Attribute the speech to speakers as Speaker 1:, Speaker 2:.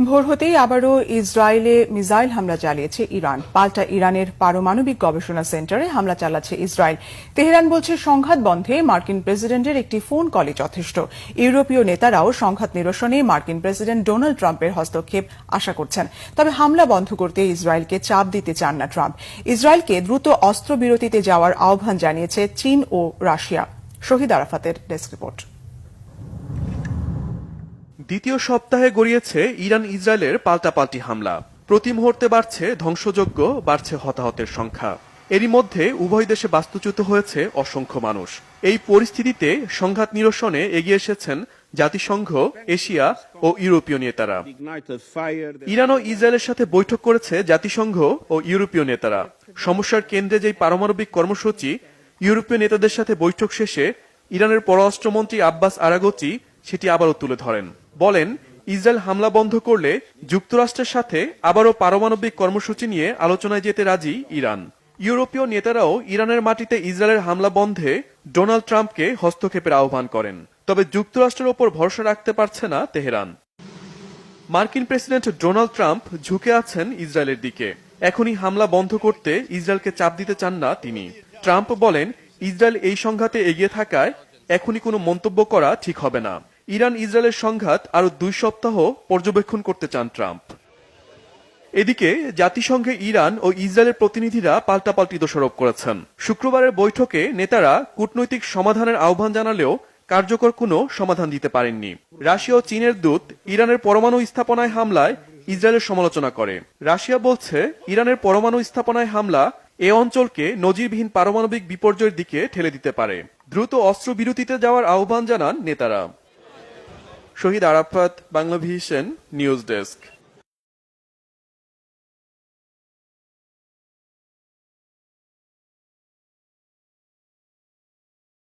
Speaker 1: ভোর হতেই আবারও ইসরায়েলে মিসাইল হামলা চালিয়েছে ইরান। পাল্টা ইরানের পারমাণবিক গবেষণা সেন্টারে হামলা চালাচ্ছে ইসরায়েল। তেহরান বলছে সংঘাত বন্ধে মার্কিন প্রেসিডেন্টের একটি ফোন কলই যথেষ্ট। ইউরোপীয় নেতারাও সংঘাত নিরসনে মার্কিন প্রেসিডেন্ট ডোনাল্ড ট্রাম্পের হস্তক্ষেপ আশা করছেন। তবে হামলা বন্ধ করতে ইসরায়েলকে চাপ দিতে চান না ট্রাম্প। ইসরায়েলকে দ্রুত অস্ত্রবিরতিতে যাওয়ার আহ্বান জানিয়েছে চীন ও রাশিয়া। শহীদ আরাফাতের ডেস্ক রিপোর্ট।
Speaker 2: দ্বিতীয় সপ্তাহে গড়িয়েছে ইরান ইসরায়েলের পাল্টাপাল্টি হামলা। প্রতি মুহূর্তে বাড়ছে ধ্বংসযজ্ঞ, বাড়ছে হতাহতের সংখ্যা। এরই মধ্যে উভয় দেশে বাস্তুচ্যুত হয়েছে অসংখ্য মানুষ। এই পরিস্থিতিতে সংঘাত নিরসনে এগিয়ে এসেছেন জাতিসংঘ, এশিয়া ও ইউরোপীয় নেতারা। ইরান ও ইসরায়েলের সাথে বৈঠক করেছে জাতিসংঘ ও ইউরোপীয় নেতারা। সমস্যার কেন্দ্রে যেই পারমাণবিক কর্মসূচি, ইউরোপীয় নেতাদের সাথে বৈঠক শেষে ইরানের পররাষ্ট্রমন্ত্রী আব্বাস আরাগচি সেটি আবারও তুলে ধরেন। বলেন, ইসরায়েল হামলা বন্ধ করলে যুক্তরাষ্ট্রের সাথে আবারও পারমাণবিক কর্মসূচি নিয়ে আলোচনায় যেতে রাজি ইরান। ইউরোপীয় নেতারাও ইরানের মাটিতে ইসরায়েলের হামলা বন্ধে ডোনাল্ড ট্রাম্পকে হস্তক্ষেপের আহ্বান করেন। তবে যুক্তরাষ্ট্রের ওপর ভরসা রাখতে পারছে না তেহরান। মার্কিন প্রেসিডেন্ট ডোনাল্ড ট্রাম্প ঝুঁকে আছেন ইসরায়েলের দিকে। এখনই হামলা বন্ধ করতে ইসরায়েলকে চাপ দিতে চান না তিনি। ট্রাম্প বলেন, ইসরায়েল এই সংঘাতে এগিয়ে থাকায় এখনই কোনো মন্তব্য করা ঠিক হবে না। ইরান ইসরায়েলের সংঘাত আরো 2 সপ্তাহ পর্যবেক্ষণ করতে চান ট্রাম্প। এদিকে জাতিসংঘে ইরান ও ইসরায়েলের প্রতিনিধিরা পাল্টাপাল্টি দোষারোপ করেছেন। শুক্রবারের বৈঠকে নেতারা কূটনৈতিক সমাধানের আহ্বান জানালেও কার্যকর কোনো সমাধান দিতে পারেননি। রাশিয়া ও চীনের দূত ইরানের পরমাণু স্থাপনায় হামলায় ইসরায়েলের সমালোচনা করে। রাশিয়া বলছে, ইরানের পরমাণু স্থাপনায় হামলা এ অঞ্চলকে নজিরবিহীন পারমাণবিক বিপর্যয়ের দিকে ঠেলে দিতে পারে। দ্রুত অস্ত্রবিরতিতে যাওয়ার আহ্বান জানান নেতারা। Shahid Arafat, Bangla vision news desk.